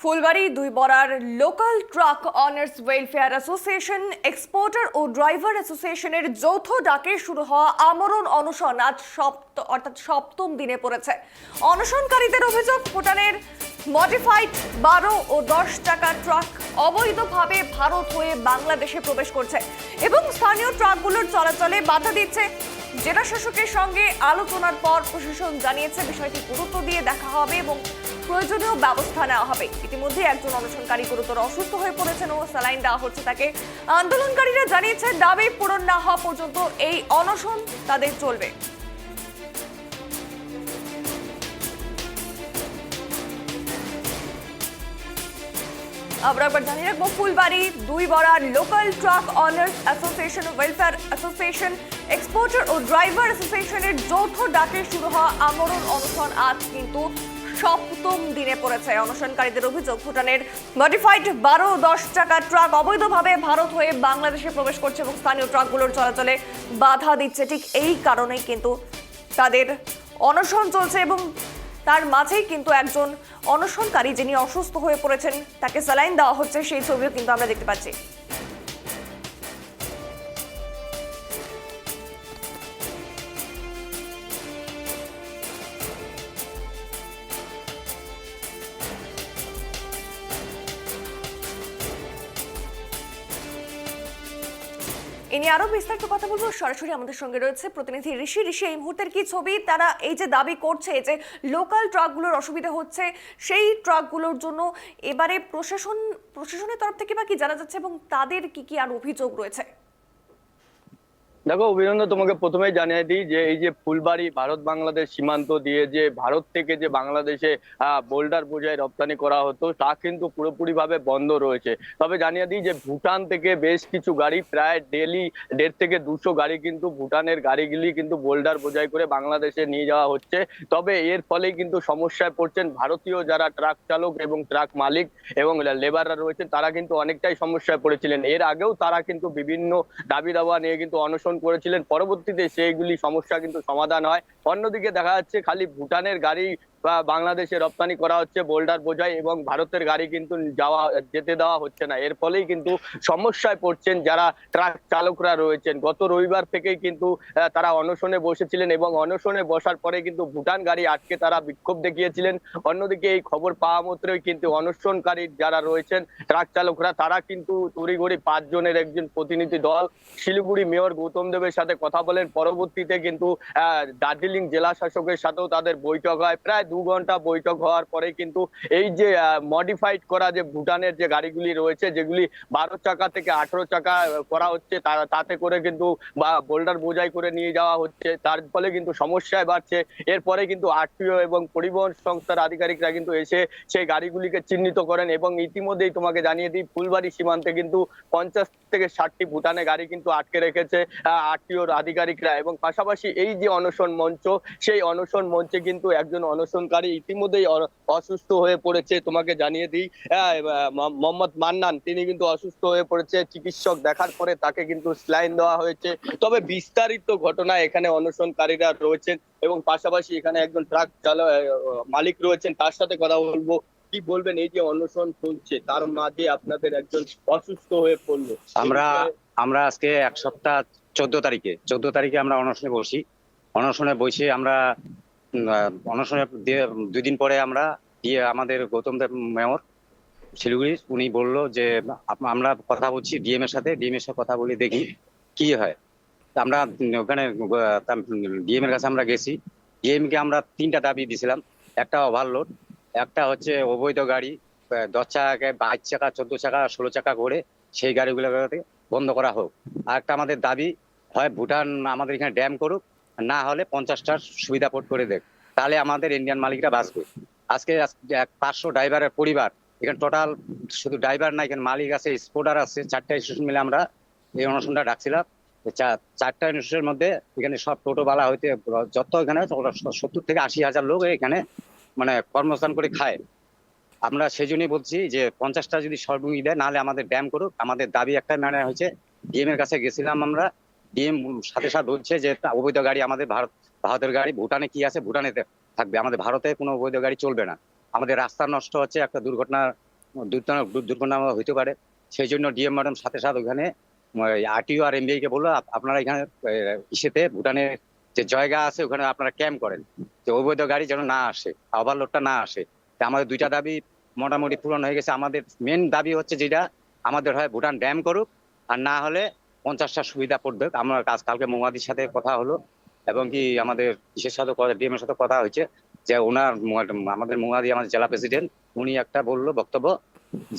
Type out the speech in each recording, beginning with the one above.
ফুলবাড়ী দুই বরার local truck owners welfare association, exporter ও ড্রাইভার অ্যাসোসিয়েশনের যৌথ ডাকে শুরু হওয়া আমরণ অনশন আজ সপ্তম দিনে পড়েছে। অনশনকারীদের অভিযোগ, ভুটানের মডিফাইড 12 ও 10 চাকার ট্রাক অবৈধভাবে ভারত হয়ে বাংলাদেশে প্রবেশ করছে এবং স্থানীয় ট্রাকগুলোর চলাচলে বাধা দিচ্ছে। জেলা শাসকের সঙ্গে আলোচনার পর প্রশাসন জানিয়েছে বিষয়টি গুরুত্ব দিয়ে দেখা হবে এবং প্রয়োজনীয় ব্যবস্থা নেওয়া হবে। ইতিমধ্যে একজন অনশনকারী গুরুতর অসুস্থ হয়ে পড়েছেন ও স্যালাইন দেওয়া হচ্ছে তাকে। আন্দোলনকারীরা জানিয়েছেন দাবি পূরণ না হওয়া পর্যন্ত এই অনশন তাদের চলবে। আমরা একবার জানিয়ে রাখবো, ফুলবাড়ী দুই বরার local truck owners association, welfare association, exporter ও ড্রাইভার অ্যাসোসিয়েশনের যৌথ ডাকে শুরু হওয়া আমরণ অনশন আজ কিন্তু সপ্তম দিনে পড়েছে। অনশনকারীদের অভিযোগ, ভুটানের মডিফাইড 12 ও 10 চাকার ট্রাক অবৈধভাবে ভারত হয়ে বাংলাদেশে প্রবেশ করছে এবং স্থানীয় ট্রাকগুলোর চলাচলে বাধা দিচ্ছে। ঠিক এই কারণেই কিন্তু তাদের অনশন চলছে এবং তার মাঝেই কিন্তু একজন অনশনকারী যিনি অসুস্থ হয়ে পড়েছেন তাকে স্যালাইন দেওয়া হচ্ছে, সেই ছবিও কিন্তু আমরা দেখতে পাচ্ছি। এ নিয়ে আরো বিস্তারিত কথা বলবো। সরাসরি আমাদের সঙ্গে রয়েছে প্রতিনিধি ঋষি। ঋষি, এই মুহূর্তের কি ছবি? তারা এই যে দাবি করছে যে লোকাল ট্রাকগুলোর অসুবিধা হচ্ছে, সেই ট্রাকগুলোর জন্য এবারে প্রশাসনের তরফ থেকে বা কি জানা যাচ্ছে এবং তাদের কি কি আর অভিযোগ রয়েছে? দেখো অভিনন্দন, তোমাকে প্রথমেই জানিয়ে দিই যে এই যে ফুলবাড়ী ভারত বাংলাদেশ সীমান্ত দিয়ে যে ভারত থেকে যে বাংলাদেশে বোল্ডার বোঝাই রপ্তানি করা হতো তা কিন্তু পুরোপুরি ভাবে বন্ধ রয়েছে। তবে জানিয়ে দিই যে ভুটান থেকে বেশ কিছু গাড়ি, প্রায় ডেলি 1.5 থেকে 200 গাড়ি কিন্তু ভুটানের গাড়িগুলি কিন্তু বোল্ডার বোঝাই করে বাংলাদেশে নিয়ে যাওয়া হচ্ছে। তবে এর ফলে কিন্তু সমস্যায় পড়ছেন ভারতীয় যারা ট্রাক চালক এবং ট্রাক মালিক এবং লেবাররা রয়েছেন, তারা কিন্তু অনেকটাই সমস্যায় পড়েছিলেন। এর আগেও তারা কিন্তু বিভিন্ন দাবি দাওয়া নিয়ে কিন্তু অনশন করেছিলেন, পরবর্তীতে সেইগুলি সমস্যা কিন্তু সমাধান হয়। অন্যদিকে দেখা যাচ্ছে খালি ভুটানের গাড়ি বা বাংলাদেশে রপ্তানি করা হচ্ছে বোল্ডার বোঝাই এবং ভারতের গাড়ি কিন্তু যেতে দেওয়া হচ্ছে না। এর ফলেই কিন্তু সমস্যায় পড়ছেন যারা ট্রাক চালকরা রয়েছেন। গত রবিবার থেকেই কিন্তু তারা অনশনে বসেছিলেন এবং অনশনে বসার পরে কিন্তু ভুটান গাড়ি আটকে তারা বিক্ষোভ দেখিয়েছিলেন। অন্যদিকে এই খবর পাওয়া মাত্রই কিন্তু অনশনকারী যারা রয়েছেন ট্রাক চালকরা, তারা কিন্তু তড়িঘড়ি 5 জনের একজন প্রতিনিধি দল শিলিগুড়ি মেয়র গৌতম দেবের সাথে কথা বলেন। পরবর্তীতে কিন্তু দার্জিলিং জেলা শাসকের সাথেও তাদের বৈঠক হয়। প্রায় 2 ঘন্টা বৈঠক হওয়ার পরে কিন্তু এই যে মডিফাইড করা যে ভুটানের যে গাড়িগুলি রয়েছে, যেগুলি 12 চাকা থেকে 18 চাকা করা হচ্ছে, তাতে করে কিন্তু বোল্ডার বোঝাই করে নিয়ে যাওয়া হচ্ছে, তার ফলে কিন্তু সমস্যায় বাড়ছে। এরপরে কিন্তু আরটিও এবং পরিবহন সংস্থার আধিকারিকরা কিন্তু এসে সেই গাড়িগুলিকে চিহ্নিত করেন এবং ইতিমধ্যেই তোমাকে জানিয়ে দিই ফুলবাড়ী সীমান্তে কিন্তু 50 থেকে 60টি ভুটানে গাড়ি কিন্তু আটকে রেখেছে আরটিওর আধিকারিকরা। এবং পাশাপাশি এই যে অনশন মঞ্চ, সেই অনশন মঞ্চে কিন্তু একজন অনশনকারী ইতিমধ্যেই অসুস্থ হয়ে পড়েছে। তোমাকে জানিয়ে দিই মোহাম্মদ মান্নান, তিনি কিন্তু অসুস্থ হয়ে পড়েছে। চিকিৎসক দেখার পরে তাকে কিন্তু স্যালাইন দেওয়া হয়েছে। তবে বিস্তারিত ঘটনা, এখানে অনশনকারীরা রয়েছেন এবং পাশাপাশি এখানে একজন ট্রাক চালক মালিক রয়েছেন, তার সাথে কথা বলবো। কি বলবেন, এই যে অনশন চলছে তার মাঝে আপনাদের একজন অসুস্থ হয়ে পড়লো? আমরা আজকে 1 সপ্তাহ 14 তারিখে আমরা অনশনে বসি। অনশনে বসে আমরা অনশনে 2 দিন পরে আমরা আমাদের গৌতম দেব মেয়র শিলিগুড়ি, উনি বললো যে আমরা কথা বলছি ডিএম এর সাথে কথা বলি দেখি কি হয়। আমরা ওখানে ডিএম এর কাছে আমরা গেছি। ডিএম কে আমরা 3টা দাবি দিয়েছিলাম। একটা ওভারলোড, একটা হচ্ছে অবৈধ গাড়ি 10 চাকা, 22 চাকা, 14 চাকা, 16 চাকা করে সেই গাড়িগুলোকে বন্ধ করা হোক। আর একটা আমাদের দাবি, হয় ভুটান আমাদের এখানে ড্যাম করুক, না হলে 50টার সুবিধা পোর্ট করে দেখ, তাহলে আমাদের ইন্ডিয়ান মালিকরা বাঁচবে। আজকে 500 ড্রাইভারের পরিবার, এখানে টোটাল শুধু ড্রাইভার না, এখানে মালিক আছে, স্পোর্টার আছে। 4টা স্টেশন মিলে আমরা এই অনশনটা ডাকছিলাম। 4টা স্টেশনের মধ্যে এখানে সব টোটোওয়ালা হইতে যত এখানে 70 থেকে 80 হাজার লোক এখানে মানে কর্মস্থান করে খায়। আমরা সেই জন্যই বলছি যে 50টা যদি সর্বমুখী দেয়, নাহলে আমাদের ড্যাম করুক। আমাদের দাবি একটা মানে হয়েছে, ডিএম এর কাছে গেছিলাম আমরা, ডিএম সাথে সাথে বলছে যে অবৈধ গাড়ি আমাদের ভারতের গাড়ি ভুটানে কি আছে ভুটানে থাকবে, আমাদের ভারতে কোনো অবৈধ গাড়ি চলবে না। আমাদের রাস্তা নষ্ট হচ্ছে, একটা দুর্ঘটনা দুর্ঘটনা হইতে পারে। সেই জন্য ডিএম ম্যাডাম সাথে সাথে ওখানে আরটিও আর এমবিআই কে বললো আপনারা এখানে ইসেতে ভুটানের যে জায়গা আছে ওখানে আপনারা ক্যাম্প করেন, যে অবৈধ গাড়ি যেন না আসে, ওভারলোডটা না আসে। তা আমাদের দুইটা দাবি মোটামুটি পূরণ হয়ে গেছে। আমাদের মেন দাবি হচ্ছে যেটা আমাদের হয় ভুটান ড্যাম করুক, আর না হলে 50টা সুবিধা পড়বে। আমরা কালকে মৌমাদির সাথে কথা হলো এবং কি আমাদের ইসের সাথে ডিএম এর সাথে কথা হয়েছে, যে ওনার আমাদের মৌমাদি আমাদের জেলা প্রেসিডেন্ট উনি একটা বললো বক্তব্য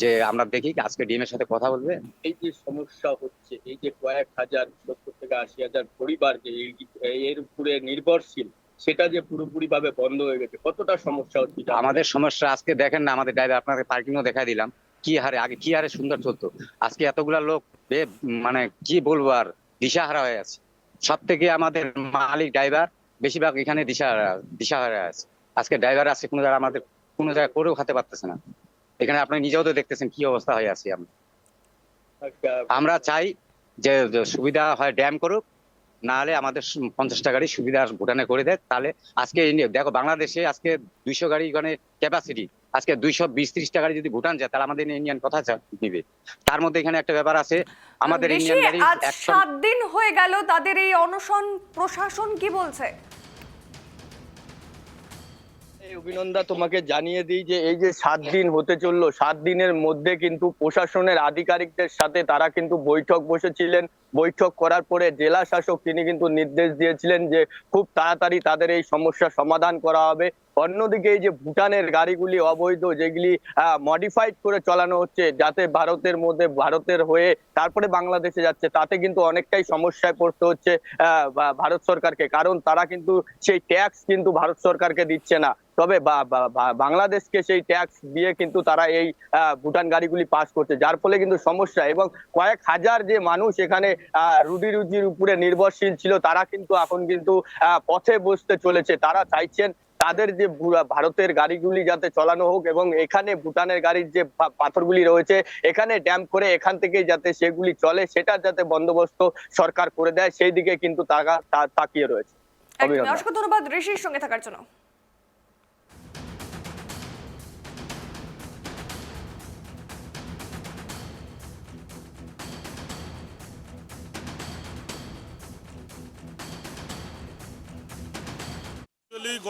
যে আমরা দেখি আজকে ডিএম এর সাথে কথা বলবে। এই যে সমস্যা হচ্ছে, এই যে কয়েক হাজার 70 থেকে 80 হাজার পরিবার যে এর উপরে নির্ভরশীল, সেটা যে পুরোপুরি ভাবে বন্ধ হয়ে গেছে, কতটা সমস্যা হচ্ছে? আমাদের সমস্যা আজকে দেখেন না, আমাদের ড্রাইভার আপনাকে পার্কিংও দেখা দিলাম কি হারে, আগে কি হারে সুন্দর চলতো, আজকে এতগুলা লোক মানে কি বলবো আর দিশাহারা হয়ে আছে। সব থেকে আমাদের মালিক ড্রাইভার বেশিরভাগ এখানে দিশাহারা আছে। আজকে ড্রাইভার আছে কোনো জায়গায় আমাদের কোনো জায়গায় করেও খেতে পারতেছে না। এখানে আপনি নিজেও তো দেখতেছেন কি অবস্থা হয়ে আছে। আমরা চাই যে সুবিধা হয় ড্যাম করুক, না হলে আমাদের 50টা গাড়ি সুবিধা ভুটানে করে দেয়। তাহলে আজকে দেখো বাংলাদেশে আজকে 200 গাড়ি মানে ক্যাপাসিটি, আজকে 220-30টা গাড়ি যদি ভুটান যায় তাহলে আমাদের ইন্ডিয়ান কথা নিবে। তার মধ্যে এখানে একটা ব্যাপার আছে, আমাদের ইন্ডিয়ান গাড়ি আজ 7 দিন হয়ে গেল তাদের এই অনশন, প্রশাসন কি বলছে? অভিনন্দা, তোমাকে জানিয়ে দিই যে এই যে 7 দিন হতে চললো, 7 দিনের মধ্যে কিন্তু প্রশাসনের আধিকারিকদের সাথে তারা কিন্তু বৈঠক বসেছিলেন। বৈঠক করার পরে জেলা শাসক তিনি কিন্তু নির্দেশ দিয়েছিলেন যে খুব তাড়াতাড়ি তাদের এই সমস্যার সমাধান করা হবে। অন্যদিকে এই যে ভুটানের গাড়িগুলি অবৈধ, যেগুলি মডিফাইড করে চালানো হচ্ছে যাতে ভারতের মধ্যে ভারতের হয়ে তারপরে বাংলাদেশে যাচ্ছে, তাতে কিন্তু অনেকটাই সমস্যায় পড়তে হচ্ছে ভারত সরকারকে, কারণ তারা কিন্তু সেই ট্যাক্স কিন্তু ভারত সরকারকে দিচ্ছে না, তবে বাংলাদেশকে সেই ট্যাক্স দিয়ে কিন্তু তারা এই ভুটান গাড়িগুলি পাস করছে, যার ফলে কিন্তু সমস্যা। এবং কয়েক হাজার যে মানুষ এখানে রুটি রুজির উপরে নির্ভরশীল ছিল, তারা কিন্তু এখন কিন্তু পথে বসতে চলেছে। তারা চাইছেন তাদের যে ভারতের গাড়িগুলি যাতে চালানো হোক এবং এখানে ভুটানের গাড়ির যে পাথরগুলি রয়েছে এখানে ড্যাম করে এখান থেকে যাতে সেগুলি চলে, সেটা যাতে বন্দোবস্ত সরকার করে দেয়, সেই দিকে কিন্তু তারা তাকিয়ে রয়েছে। অসংখ্য ধন্যবাদ ঋষির সঙ্গে থাকার জন্য।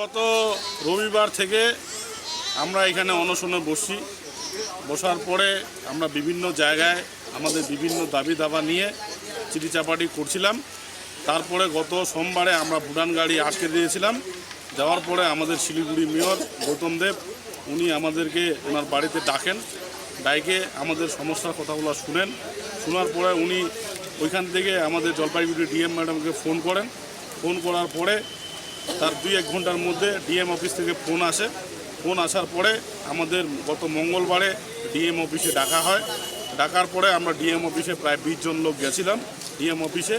গত রবিবার থেকে আমরা এখানে অনশনে বসার পরে আমরা বিভিন্ন জায়গায় আমাদের বিভিন্ন দাবি দাবা নিয়ে চিঠিচাপাটি করছিলাম। তারপরে গত সোমবারে আমরা ভুটান গাড়ি আটকে দিয়েছিলাম। যাওয়ার পরে আমাদের শিলিগুড়ি মেয়র গৌতম দেব উনি আমাদেরকে ওনার বাড়িতে ডাকেন, ডাইকে আমাদের সমস্যার কথাগুলো শোনার পরে উনি ওইখান থেকে আমাদের জলপাইগুড়ি ডিএম ম্যাডামকে ফোন করেন। ফোন করার পরে তার 2-1 ঘন্টার মধ্যে ডিএম অফিস থেকে ফোন আসে। ফোন আসার পরে আমাদের গত মঙ্গলবারে ডিএম অফিসে ডাকা হয়। ডাকার পরে আমরা ডিএম অফিসে প্রায় 20 জন লোক গেছিলাম ডিএম অফিসে।